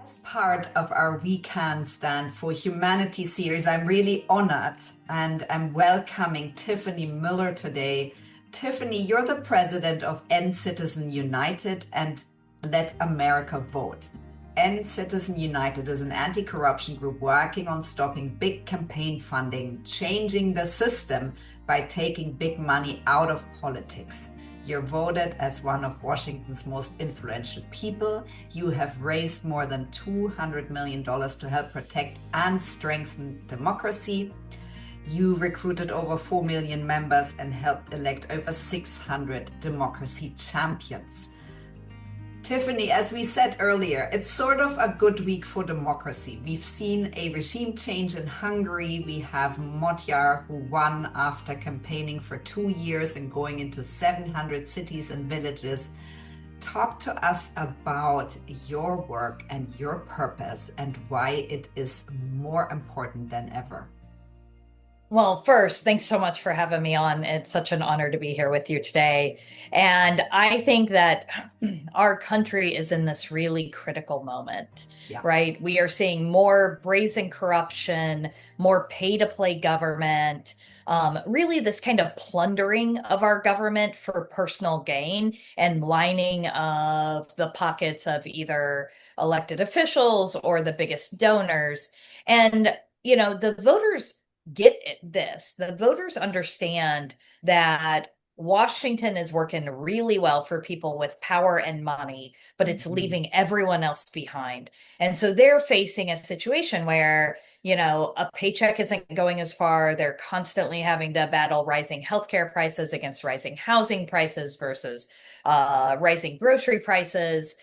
As part of our WECAN Stand for Humanity series, I'm really honored and I'm welcoming Tiffany Muller today. Tiffany, you're the president of End Citizen United and Let America Vote. End Citizen United is an anti-corruption group working on stopping big campaign funding, changing the system by taking big money out of politics. You're voted as one of Washington's most influential people. You have raised more than $200 million to help protect and strengthen democracy. You recruited over 4 million members and helped elect over 600 democracy champions. Tiffany, as we said earlier, it's sort of a good week for democracy. We've seen a regime change in Hungary. We have Magyar, who won after campaigning for 2 years and going into 700 cities and villages. Talk to us about your work and your purpose and why it is more important than ever. Well, first, thanks so much for having me on. It's such an honor to be here with you today. And I think that our country is in this really critical moment, right? We are seeing more brazen corruption, more pay-to-play government, really this kind of plundering of our government for personal gain and lining of the pockets of either elected officials or the biggest donors. And, the voters get this. The voters understand that Washington is working really well for people with power and money, but it's leaving everyone else behind. And so they're facing a situation where, a paycheck isn't going as far. They're constantly having to battle rising healthcare prices against rising housing prices versus rising grocery prices.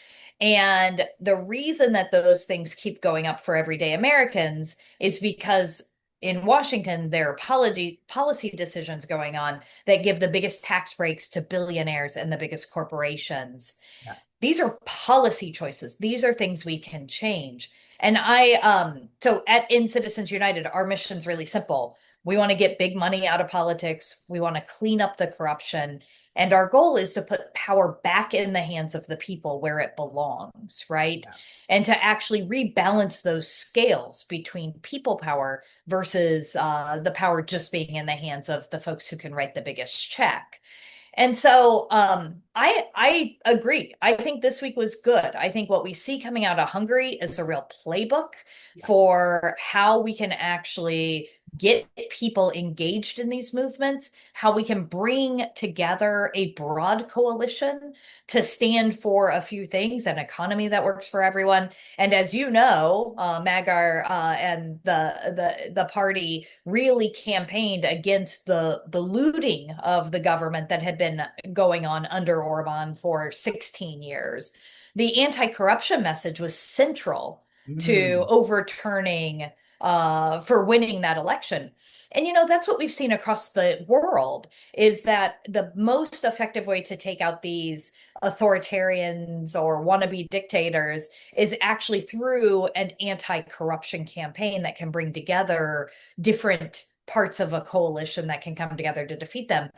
And the reason that those things keep going up for everyday Americans is because in Washington, there are policy decisions going on that give the biggest tax breaks to billionaires and the biggest corporations. Yeah. These are policy choices. These are things we can change. And so at In Citizens United, our mission's really simple. We want to get big money out of politics. We want to clean up the corruption. And our goal is to put power back in the hands of the people where it belongs, right? Yeah. And to actually rebalance those scales between people power versus the power just being in the hands of the folks who can write the biggest check. And so I agree. I think this week was good. I think what we see coming out of Hungary is a real playbook for how we can actually get people engaged in these movements, how we can bring together a broad coalition to stand for a few things, an economy that works for everyone. And as you know, Magyar and the party really campaigned against the looting of the government that had been going on under Orban for 16 years. The anti-corruption message was central to overturning for winning that election. And, that's what we've seen across the world is that the most effective way to take out these authoritarians or wannabe dictators is actually through an anti-corruption campaign that can bring together different parts of a coalition that can come together to defeat them.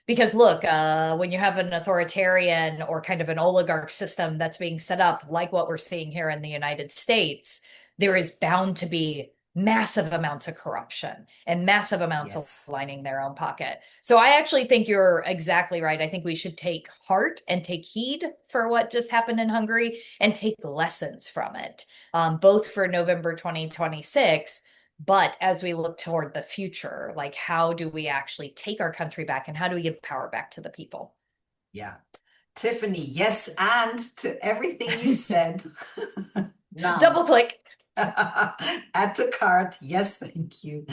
Because look, when you have an authoritarian or kind of an oligarch system that's being set up, like what we're seeing here in the United States, there is bound to be massive amounts of corruption and massive amounts of lining their own pocket. So I actually think you're exactly right. I think we should take heart and take heed for what just happened in Hungary and take lessons from it, both for November 2026. But as we look toward the future, like how do we actually take our country back and how do we give power back to the people? Yeah. Tiffany, yes, and to everything you said. Now. Double click. Add to cart. Yes, thank you.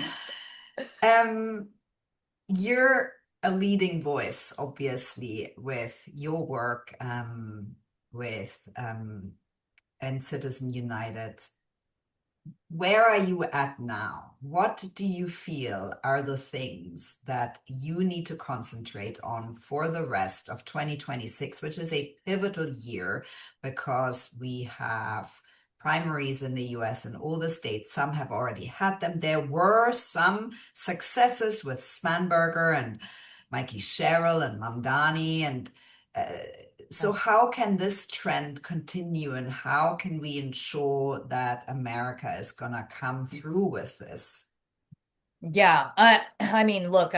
You're a leading voice, obviously, with your work with End Citizen United. Where are you at now? What do you feel are the things that you need to concentrate on for the rest of 2026, which is a pivotal year because we have primaries in the US and all the states. Some have already had them. There were some successes with Spanberger and Mikey Sherrill and Mamdani and So how can this trend continue, and how can we ensure that America is gonna come through with this? Yeah, I mean, look,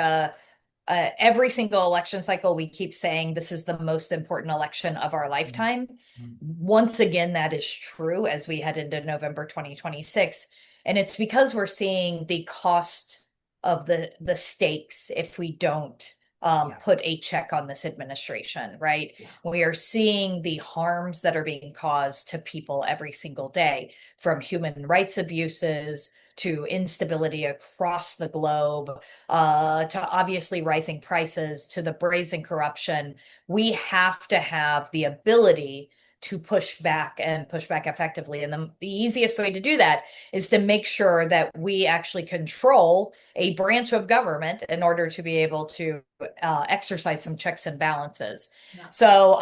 every single election cycle, we keep saying this is the most important election of our lifetime. Mhm. Once again, that is true as we head into November 2026. And it's because we're seeing the cost of the stakes if we don't Yeah, put a check on this administration, right? yeah, We are seeing the harms that are being caused to people every single day, from human rights abuses to instability across the globe, to obviously rising prices, to the brazen corruption. We have to have the ability to push back and push back effectively. And the easiest way to do that is to make sure that we actually control a branch of government in order to be able to exercise some checks and balances. yeah. So,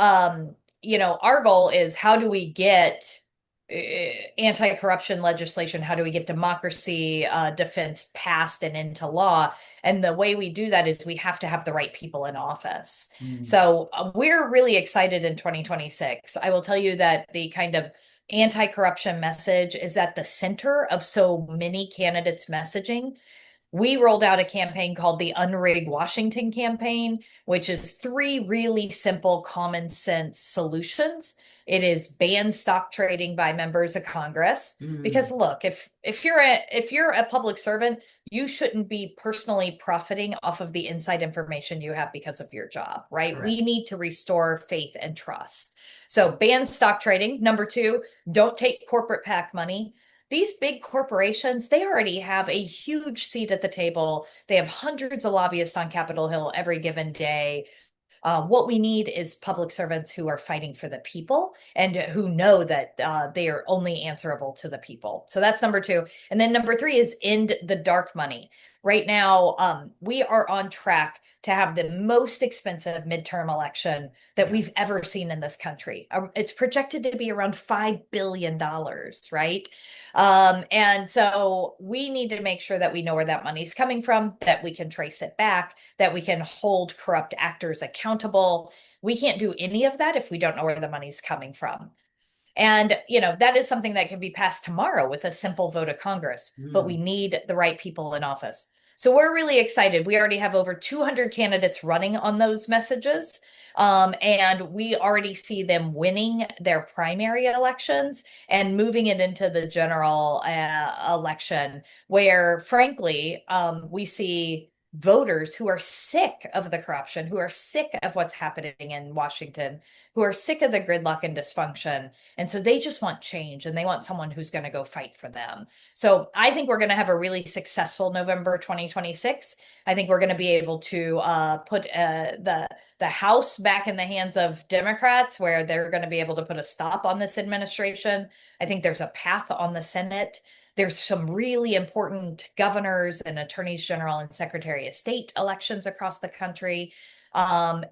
our goal is, how do we get anti-corruption legislation? How do we get democracy defense passed and into law? And the way we do that is we have to have the right people in office. Mm. So we're really excited in 2026. I will tell you that the kind of anti-corruption message is at the center of so many candidates' messaging. We rolled out a campaign called the Unrig Washington campaign, which is three really simple, common sense solutions. It is ban stock trading by members of Congress. Because Mm. look, if you're a public servant, you shouldn't be personally profiting off of the inside information you have because of your job, right? We Correct. need to restore faith and trust. So ban stock trading. Number two, don't take corporate PAC money. These big corporations, they already have a huge seat at the table. They have hundreds of lobbyists on Capitol Hill every given day. What we need is public servants who are fighting for the people and who know that they are only answerable to the people. So that's number two. And then number three is end the dark money. Right now, we are on track to have the most expensive midterm election that Yeah. we've ever seen in this country. It's projected to be around $5 billion, right? And so we need to make sure that we know where that money's coming from, that we can trace it back, that we can hold corrupt actors accountable. We can't do any of that if we don't know where the money's coming from. And, that is something that can be passed tomorrow with a simple vote of Congress, but we Mm. need the right people in office. So we're really excited. We already have over 200 candidates running on those messages. And we already see them winning their primary elections and moving it into the general election, where, frankly, we see voters who are sick of the corruption, who are sick of what's happening in Washington, who are sick of the gridlock and dysfunction. And so they just want change, and they want someone who's going to go fight for them. So I think we're going to have a really successful November 2026. I think we're going to be able to put the House back in the hands of Democrats, where they're going to be able to put a stop on this administration. I think there's a path on the Senate. There's some really important governors and attorneys general and secretary of state elections across the country. And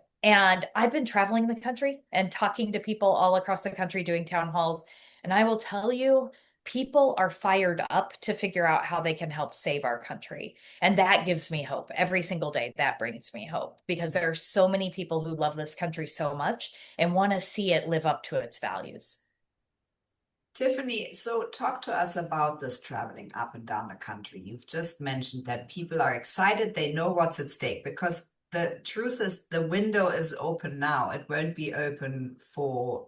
I've been traveling the country and talking to people all across the country doing town halls. And I will tell you, people are fired up to figure out how they can help save our country. And that gives me hope. Every single day, that brings me hope, because there are so many people who love this country so much and want to see it live up to its values. Tiffany, so talk to us about this traveling up and down the country. You've just mentioned that people are excited, they know what's at stake, because the truth is the window is open now. It won't be open for,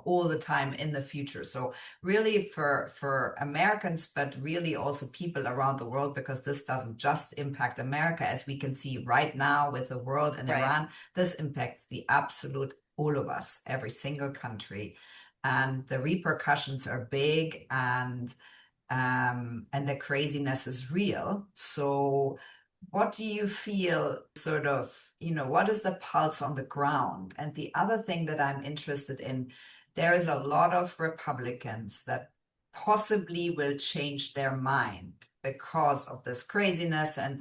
all the time in the future. So really for Americans, but really also people around the world, because this doesn't just impact America, as we can see right now with the world and Right. Iran. This impacts the absolute all of us, every single country, and the repercussions are big, and the craziness is real. So what do you feel, sort of, what is the pulse on the ground? And the other thing that I'm interested in, there is a lot of Republicans that possibly will change their mind because of this craziness, and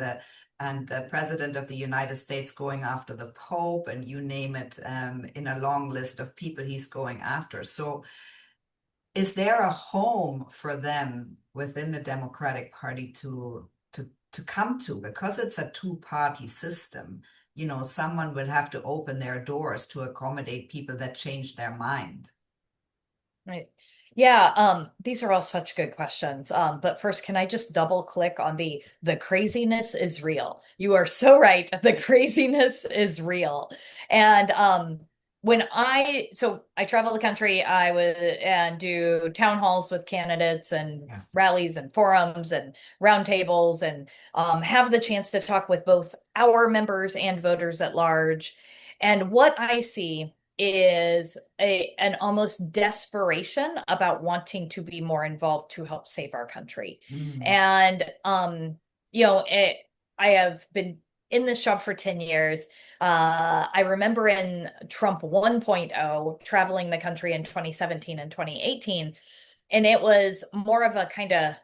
the president of the United States going after the Pope, and you name it, in a long list of people he's going after. So is there a home for them within the Democratic Party to come to? Because it's a two-party system, someone will have to open their doors to accommodate people that change their mind. Right. Yeah, these are all such good questions. But first, can I just double click on the craziness is real? You are so right. The craziness is real. And so I travel the country, I would and do town halls with candidates and Yeah. rallies and forums and roundtables and have the chance to talk with both our members and voters at large. And what I see is an almost desperation about wanting to be more involved to help save our country. Mm. And you know, I have been in this job for 10 years. I remember in Trump 1.0 traveling the country in 2017 and 2018, and it was more of a kind of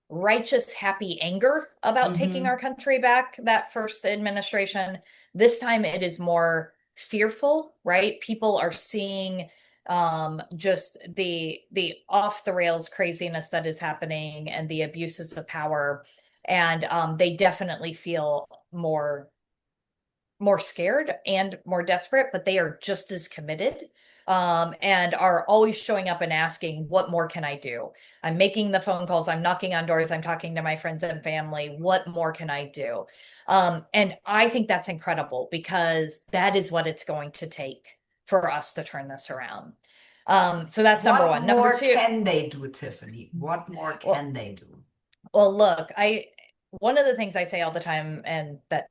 righteous, happy anger about taking Hmm. our country back that first administration. This time it is more fearful, right? People are seeing just the off the rails craziness that is happening and the abuses of power. And they definitely feel more scared and more desperate, but they are just as committed, and are always showing up and asking, what more can I do? I'm making the phone calls, I'm knocking on doors, I'm talking to my friends and family. What more can I do? And I think that's incredible because that is what it's going to take for us to turn this around. So that's number What one. Number more two, can they do, Tiffany? What more well, can they do? well, look, one of the things I say all the time, and that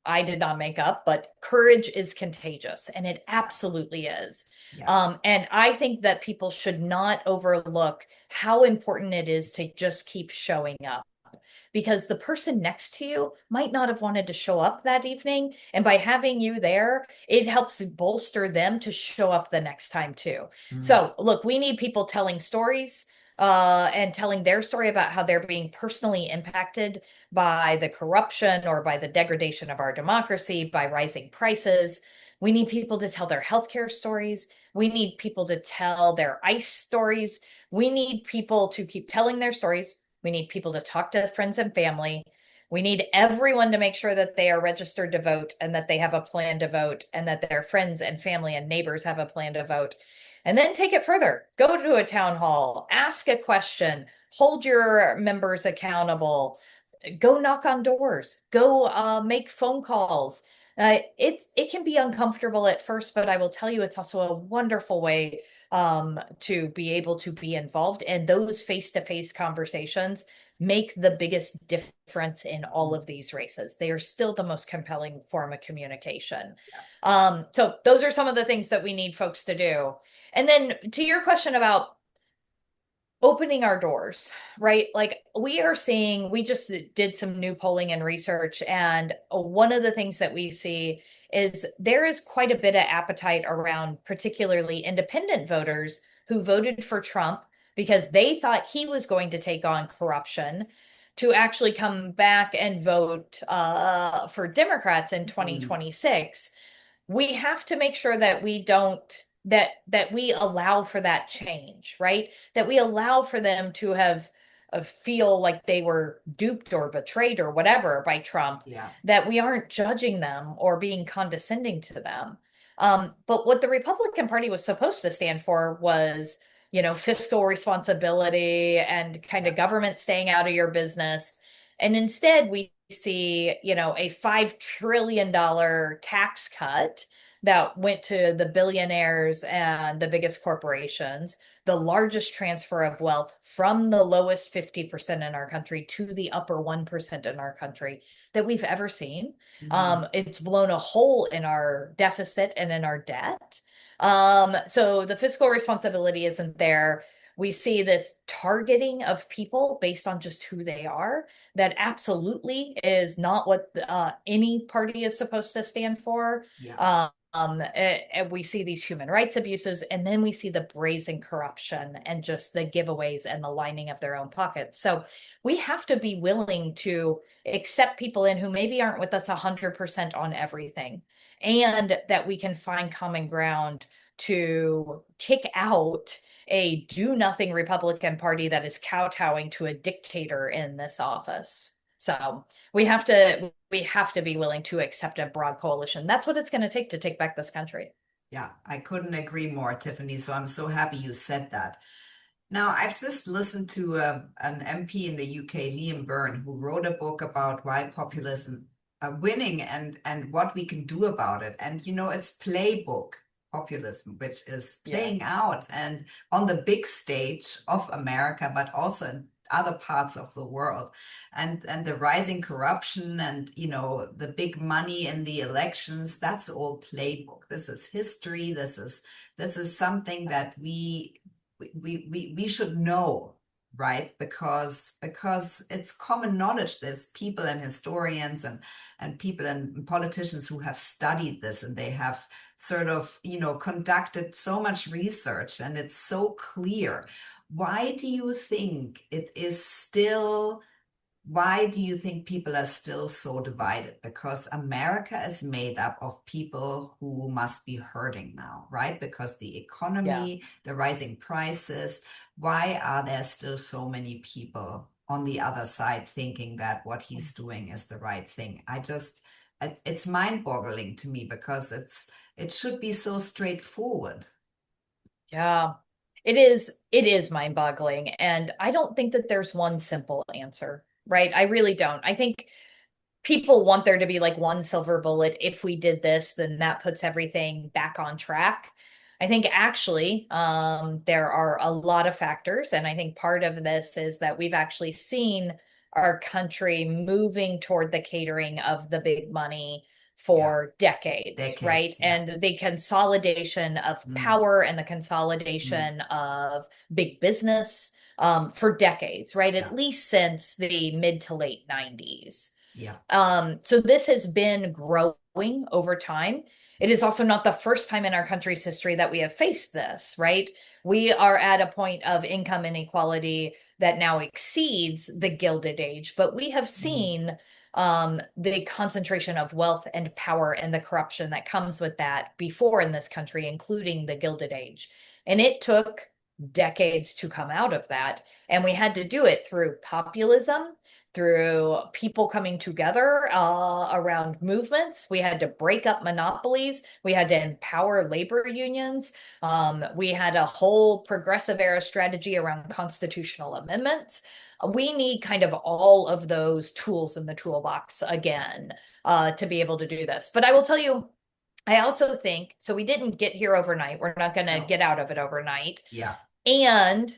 I did not make up, but courage is contagious, and it Yeah, absolutely is. yeah. And I think that people should not overlook how important it is to just keep showing up, because the person next to you might not have wanted to show up that evening. And by having you there, it helps bolster them to show up the next time too. Mm. So, look, we need people telling stories and telling their story about how they're being personally impacted by the corruption or by the degradation of our democracy, by rising prices. We need people to tell their healthcare stories. We need people to tell their ICE stories. We need people to keep telling their stories. We need people to talk to friends and family. We need everyone to make sure that they are registered to vote and that they have a plan to vote and that their friends and family and neighbors have a plan to vote. And then take it further. Go to a town hall, ask a question, hold your members accountable, go knock on doors, go make phone calls. It can be uncomfortable at first, but I will tell you, it's also a wonderful way to be able to be involved. And those face-to-face conversations make the biggest difference in all of these races. They are still the most compelling form of communication. So those are some of the things that we need folks to do. And then to your question about opening our doors, right? Like we just did some new polling and research, and one of the things that we see is there is quite a bit of appetite around particularly independent voters who voted for Trump because they thought he was going to take on corruption to actually come back and vote for Democrats in Mm. 2026. We have to make sure that we don't that we allow for that change, right? That we allow for them to have feel like they were duped or betrayed or whatever by Trump, Yeah. that we aren't judging them or being condescending to them. But what the Republican Party was supposed to stand for was, fiscal responsibility and kind Yeah. of government staying out of your business. And instead, we see, a $5 trillion tax cut that went to the billionaires and the biggest corporations, the largest transfer of wealth from the lowest 50% in our country to the upper 1% in our country that we've ever seen. Mm. It's blown a hole in our deficit and in our debt. So the fiscal responsibility isn't there. We see this targeting of people based on just who they are. That absolutely is not what any party is supposed to stand for. Yeah. And we see these human rights abuses, and then we see the brazen corruption and just the giveaways and the lining of their own pockets. So we have to be willing to accept people in who maybe aren't with us 100% on everything, and that we can find common ground to kick out a do nothing Republican Party that is kowtowing to a dictator in this office. So we have to we have to be willing to accept a broad coalition. That's what it's going to take back this country. Yeah, I couldn't agree more, Tiffany. So I'm so happy you said that. Now, I've just listened to an MP in the UK, Liam Byrne, who wrote a book about why populism are winning and what we can do about it. And it's playbook populism, which is Yeah. playing out and on the big stage of America, but also in other parts of the world. And the rising corruption and the big money in the elections, that's all playbook. This is history. This is something that we should know, right? Because it's common knowledge. There's people and historians and people and politicians who have studied this, and they have sort of conducted so much research, and it's so clear. Why do you think it is still Why do you think people are still so divided? Because America is made up of people who must be hurting now, right? Because the Yeah. economy, the rising prices, why are there still so many people on the other side thinking that what he's doing is the right thing? It's mind-boggling to me because it should be so straightforward. Yeah. It is mind-boggling. And I don't think that there's one simple answer, right? I really don't. I think people want there to be like one silver bullet. If we did this, then that puts everything back on track. I think actually, there are a lot of factors. And I think part of this is that we've actually seen our country moving toward the catering of the big money Yeah, for decades, right? decades. Yeah. And the consolidation of Mm, power and the mm, consolidation of big business, for decades, right? At yeah, least since the mid to late 90s. yeah. So this has been growing over time. It is also not the first time in our country's history that we have faced this, right? We are at a point of income inequality that now exceeds the Gilded Age, but we have Mm, seen the concentration of wealth and power and the corruption that comes with that before in this country, including the Gilded Age. And it took decades to come out of that. And we had to do it through populism, through people coming together around movements. We had to break up monopolies. We had to empower labor unions. We had a whole progressive era strategy around constitutional amendments. We need kind of all of those tools in the toolbox again to be able to do this. But I will tell you, I also think so. We didn't get here overnight. We're not going to no. get out of it overnight. Yeah. And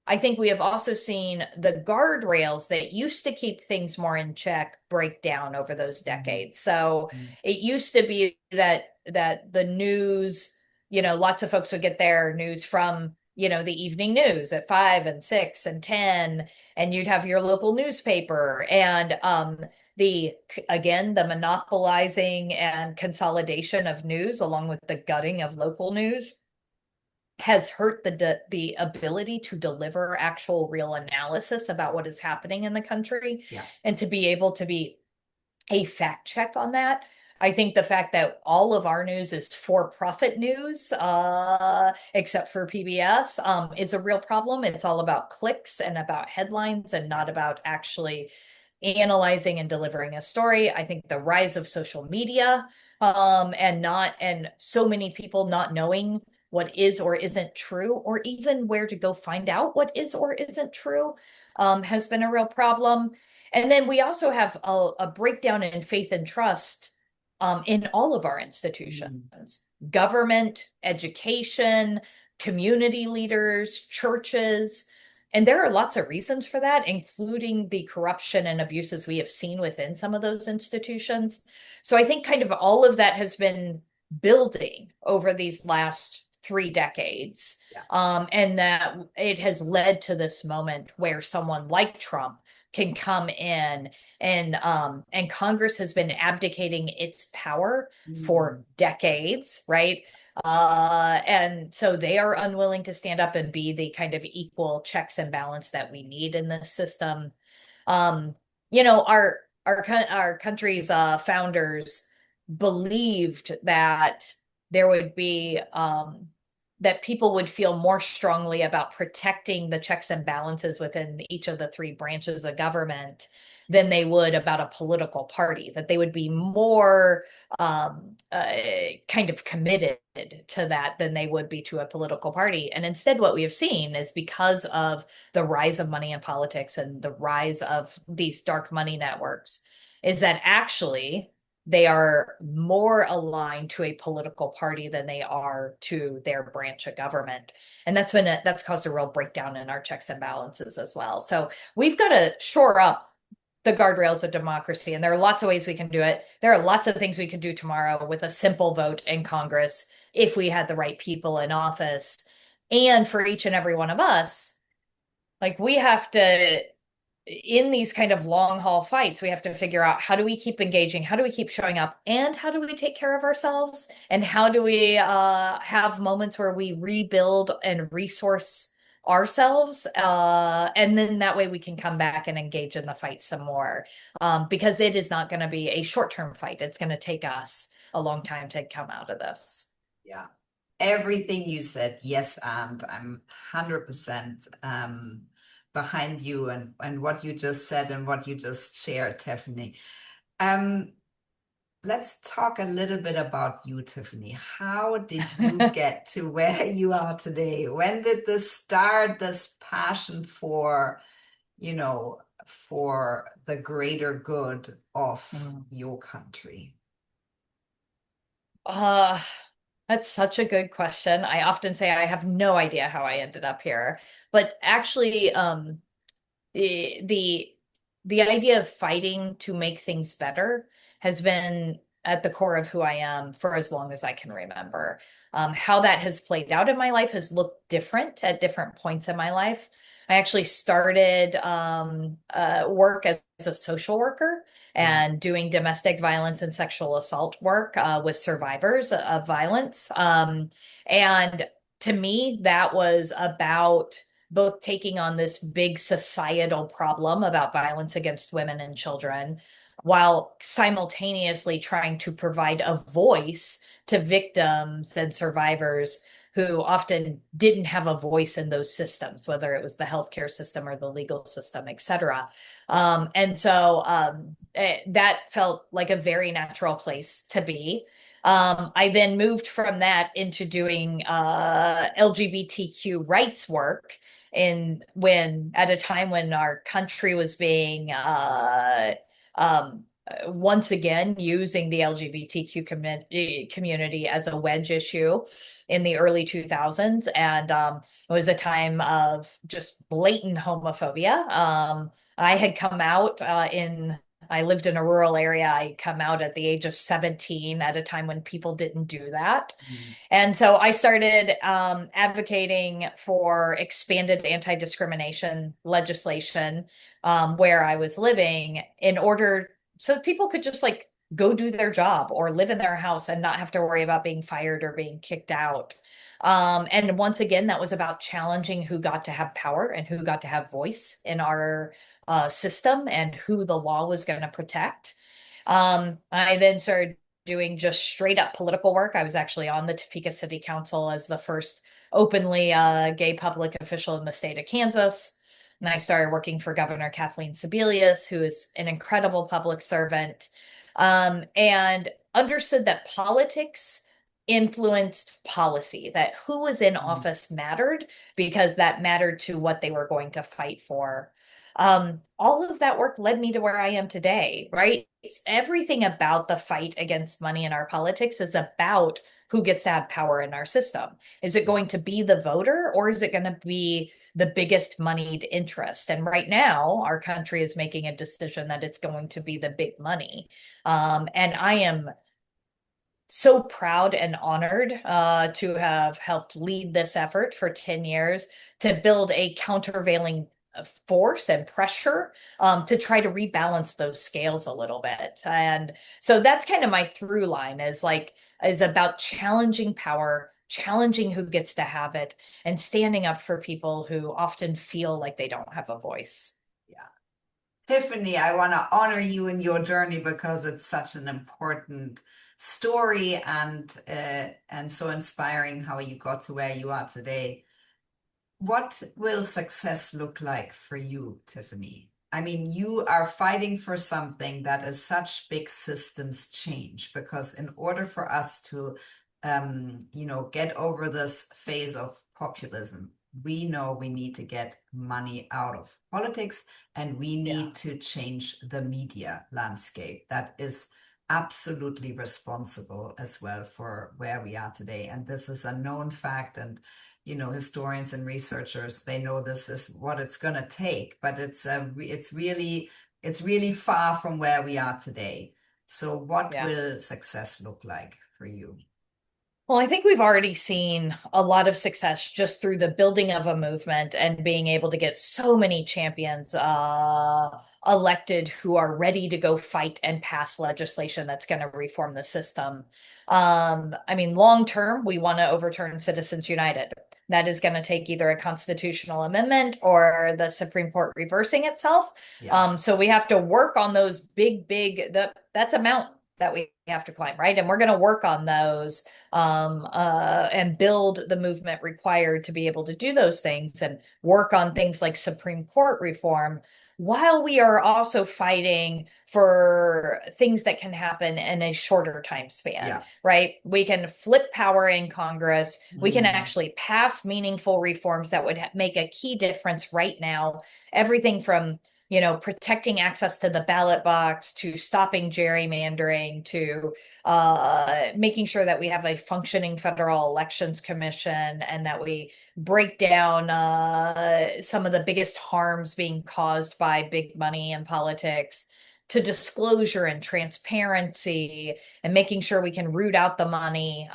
I think we have also seen the guardrails that used to keep things more in check break down over those Mm, decades. So mm, it used to be that the news, lots of folks would get their news from, the evening news at 5 and 6 and 10, and you'd have your local newspaper. And the again, the monopolizing and consolidation of news, along with the gutting of local news, has hurt the ability to deliver actual real analysis about what is happening in the country yeah. and to be able to be a fact check on that. I think the fact that all of our news is for-profit news, except for PBS, is a real problem. It's all about clicks and about headlines and Yeah. not about actually analyzing and delivering a story. I think the rise of social media, and so many people not knowing what is or isn't true, or even where to go find out what is or isn't true, has been a real problem. And then we also have a breakdown in faith and trust in all of our Mm, institutions, government, education, community leaders, churches. And there are lots of reasons for that, including the corruption and abuses we have seen within some of those institutions. So I think kind of all of that has been building over these last 3 decades. yeah. And that it has led to this moment where someone like Trump can come in, and Congress has been abdicating its power Mm, for decades, right? And so they are unwilling to stand up and be the kind of equal checks and balance that we need in this system. Um, our country's founders believed that there would be that people would feel more strongly about protecting the checks and balances within each of the three branches of government than they would about a political party, that they would be more kind of committed to that than they would be to a political party. And instead, what we have seen is because of the rise of money in politics and the rise of these dark money networks, is that actually they are more aligned to a political party than they are to their branch of government. And that's caused a real breakdown in our checks and balances as well. So we've got to shore up the guardrails of democracy. And there are lots of ways we can do it. There are lots of things we can do tomorrow with a simple vote in Congress if we had the right people in office. And for each and every one of us, like we have to, in these kind of long haul fights, we have to figure out, how do we keep engaging? How do we keep showing up? And how do we take care of ourselves? And how do we have moments where we rebuild and resource ourselves? And then that way we can come back and engage in the fight some more. Because it is not going to be a short-term fight. It's going to take us a long time to come out of this. Yeah. Everything you said, yes, and I'm 100% behind you and what you just said and what you just shared, Tiffany. Let's talk a little bit about you, Tiffany. How did you get to where you are today? When did this start, this passion for, for the greater good of your country? That's such a good question. I often say I have no idea how I ended up here, but actually, the the idea of fighting to make things better has been at the core of who I am for as long as I can remember. How that has played out in my life has looked different at different points in my life. I actually started work as a social worker and doing domestic violence and sexual assault work with survivors of violence. And to me, that was about both taking on this big societal problem about violence against women and children, while simultaneously trying to provide a voice to victims and survivors who often didn't have a voice in those systems, whether it was the healthcare system or the legal system, et cetera. That felt like a very natural place to be. I then moved from that into doing LGBTQ rights work at a time when our country was being once again using the LGBTQ community as a wedge issue in the early 2000s. And it was a time of just blatant homophobia. I had come out I lived in a rural area. I come out at the age of 17 at a time when people didn't do that. And so I started advocating for expanded anti-discrimination legislation where I was living, in order so people could just like go do their job or live in their house and not have to worry about being fired or being kicked out. And once again, that was about challenging who got to have power and who got to have voice in our system and who the law was going to protect. I then started doing just straight up political work. I was actually on the Topeka City Council as the first openly gay public official in the state of Kansas. And I started working for Governor Kathleen Sebelius, who is an incredible public servant, and understood that politics influenced policy, that who was in office mattered because that mattered to what they were going to fight for. All of that work led me to where I am today, right? Everything about the fight against money in our politics is about who gets to have power in our system. Is it going to be the voter, or is it going to be the biggest moneyed interest? And right now, our country is making a decision that it's going to be the big money. And I am so proud and honored to have helped lead this effort for 10 years to build a countervailing force and pressure to try to rebalance those scales a little bit. And so that's kind of my through line, is about challenging power, challenging who gets to have it, and standing up for people who often feel like they don't have a voice. Yeah. Tiffany, I want to honor you in your journey because it's such an important story and so inspiring how you got to where you are today. What will success look like for you, Tiffany? I mean, you are fighting for something that is such big systems change, because in order for us to, get over this phase of populism, we know we need to get money out of politics, and we Yeah. need to change the media landscape that is absolutely responsible as well for where we are today. And this is a known fact. And historians and researchers, they know this is what it's going to take, but it's really far from where we are today. So what Yeah. will success look like for you? Well, I think we've already seen a lot of success just through the building of a movement and being able to get so many champions elected who are ready to go fight and pass legislation that's going to reform the system. I mean, long term, we want to overturn Citizens United. That is going to take either a constitutional amendment or the Supreme Court reversing itself. Yeah, So we have to work on those that's a mountain that we have to climb, right? And we're going to work on those and build the movement required to be able to do those things and work on things like Supreme Court reform, while we are also fighting for things that can happen in a shorter time span, yeah. right? We can flip power in Congress. We can Mm, actually pass meaningful reforms that would make a key difference right now. Everything from protecting access to the ballot box, to stopping gerrymandering, to making sure that we have a functioning federal elections commission, and that we break down some of the biggest harms being caused by big money in politics, to disclosure and transparency, and making sure we can root out the money.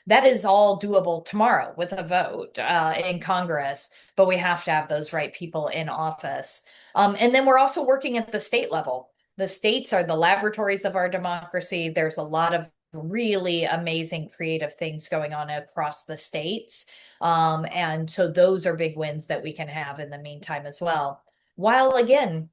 That is all doable tomorrow with a vote in Congress, but we have to have those right people in office. And then we're also working at the state level. The states are the laboratories of our democracy. There's a lot of really amazing creative things going on across the states. And so those are big wins that we can have in the meantime as well. While again,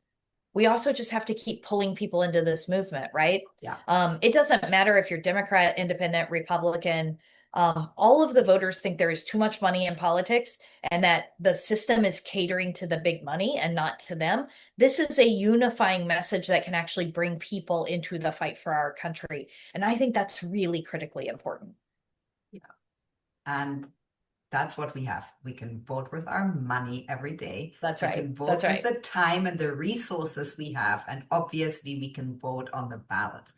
we also just have to keep pulling people into this movement, right? yeah. It doesn't matter if you're Democrat, Independent, Republican. All of the voters think there is too much money in politics and that the system is catering to the big money and not to them. This is a unifying message that can actually bring people into the fight for our country. And I think that's really critically important. Yeah. And that's what we have. We can vote with our money every day. That's We right. can That's vote with right. the time and the resources we have. And obviously, we can vote on the ballot.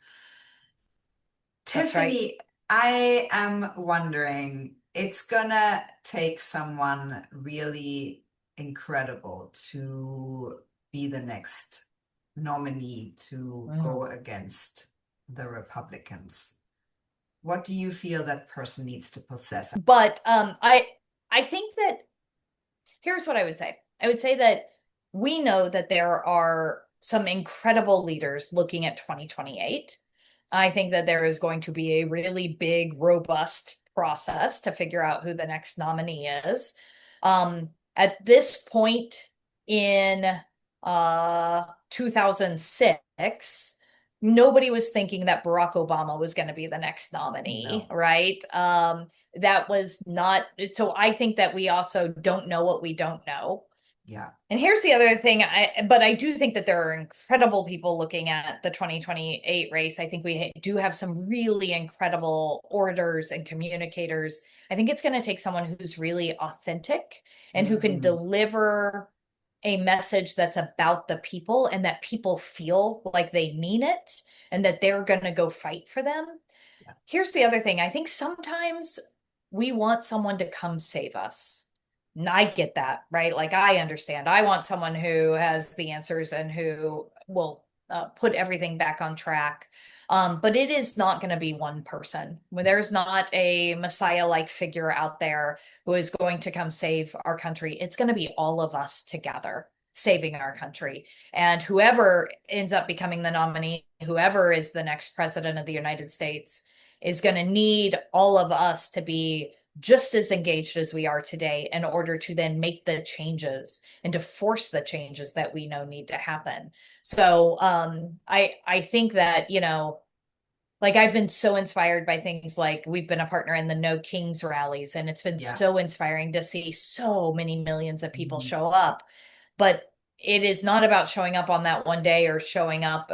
That's right. Tiffany, I am wondering, it's gonna take someone really incredible to be the next nominee to Mm. go against the Republicans. What do you feel that person needs to possess? But I think that here's what I would say. I would say that we know that there are some incredible leaders looking at 2028. I think that there is going to be a really big, robust process to figure out who the next nominee is. At this point in 2006, nobody was thinking that Barack Obama was going to be the next nominee, No. right? That was not, so I think that we also don't know what we don't know. Yeah. And here's the other thing, but I do think that there are incredible people looking at the 2028 race. I think we do have some really incredible orators and communicators. I think it's going to take someone who's really authentic and who can Mm, deliver a message that's about the people and that people feel like they mean it and that they're going to go fight for them. yeah. Here's the other thing. I think sometimes we want someone to come save us. And I get that, right? Like I understand. I want someone who has the answers and who will put everything back on track. But it is not going to be one person. When there's not a Messiah-like figure out there who is going to come save our country, it's going to be all of us together saving our country. And whoever ends up becoming the nominee, whoever is the next president of the United States, is going to need all of us to be just as engaged as we are today in order to then make the changes and to force the changes that we know need to happen. So I think that, like I've been so inspired by things like we've been a partner in the No Kings rallies, and it's been Yeah. so inspiring to see so many millions of people Mhm. show up. But it is not about showing up on that one day or showing up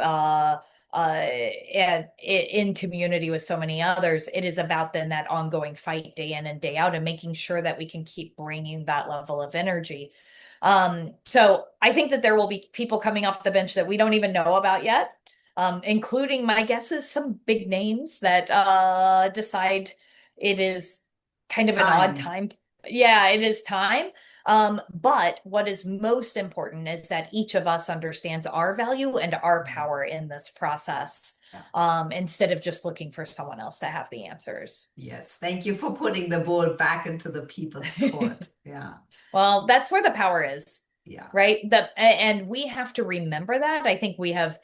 in community with so many others. It is about then that ongoing fight day in and day out and making sure that we can keep bringing that level of energy. So I think that there will be people coming off the bench that we don't even know about yet, including my guess is some big names that decide it is kind of an odd Time. time. Yeah, it is time. But what is most important is that each of us understands our value and our power in this process, Yeah. instead of just looking for someone else to have the answers. Yes. Thank you for putting the ball back into the people's court. Yeah. Well, that's where the power is, Yeah. right? And we have to remember that. I think we have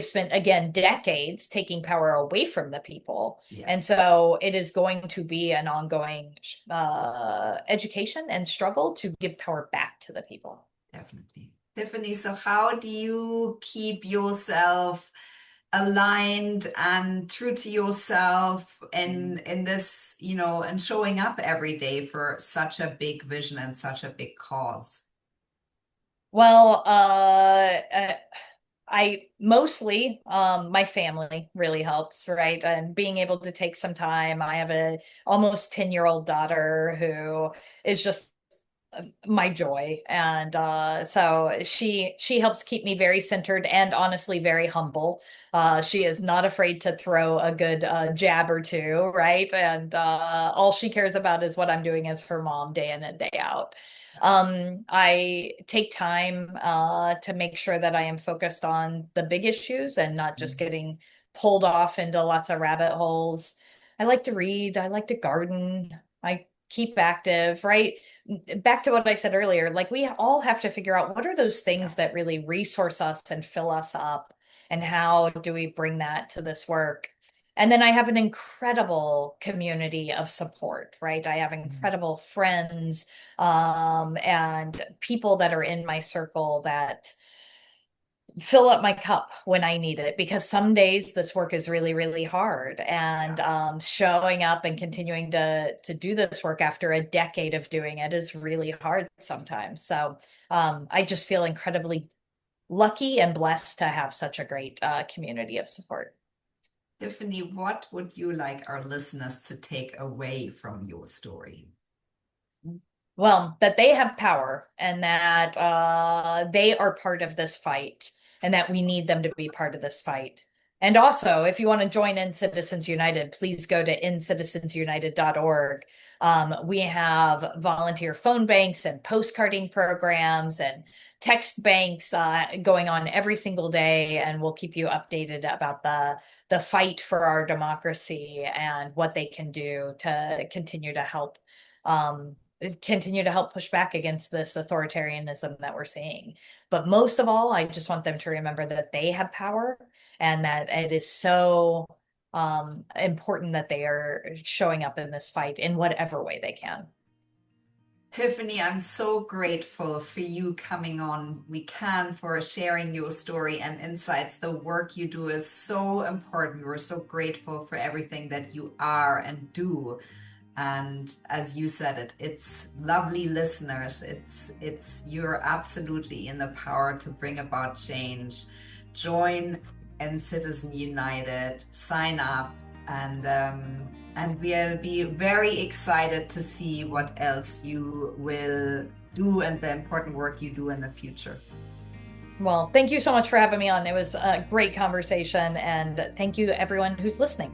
spent again decades taking power away from the people, and Yes. so it is going to be an ongoing education and struggle to give power back to the people. Definitely. Tiffany, so how do you keep yourself aligned and true to yourself in this, and showing up every day for such a big vision and such a big cause? Well, I mostly, my family really helps, right? And being able to take some time. I have a almost 10-year-old daughter who is just my joy, and so she helps keep me very centered and honestly very humble. She is not afraid to throw a good jab or two, right? And all she cares about is what I'm doing as her mom day in and day out. I take time to make sure that I am focused on the big issues and not just getting pulled off into lots of rabbit holes. I like to read, I like to garden, I keep active, right? Back to what I said earlier, like we all have to figure out what are those Yeah. things that really resource us and fill us up, and how do we bring that to this work? And then I have an incredible community of support, right? I have incredible friends, and people that are in my circle that fill up my cup when I need it, because some days this work is really, really hard. And Yeah. showing up and continuing to do this work after a decade of doing it is really hard sometimes. So I just feel incredibly lucky and blessed to have such a great community of support. Tiffany, what would you like our listeners to take away from your story? Well, that they have power, and that they are part of this fight, and that we need them to be part of this fight. And also, if you want to join in Citizens United, please go to incitizensunited.org. We have volunteer phone banks and postcarding programs and text banks going on every single day, and we'll keep you updated about the fight for our democracy and what they can do to um, continue to help push back against this authoritarianism that we're seeing. But most of all, I just want them to remember that they have power, and that it is so important that they are showing up in this fight in whatever way they can. Tiffany, I'm so grateful for you coming on WECAN, for sharing your story and insights. The work you do is so important. We're so grateful for everything that you are and do. And as you said it's lovely listeners. It's you're absolutely in the power to bring about change. Join and Citizen United, sign up, and we'll be very excited to see what else you will do and the important work you do in the future. Well, thank you so much for having me on. It was a great conversation, and thank you everyone who's listening.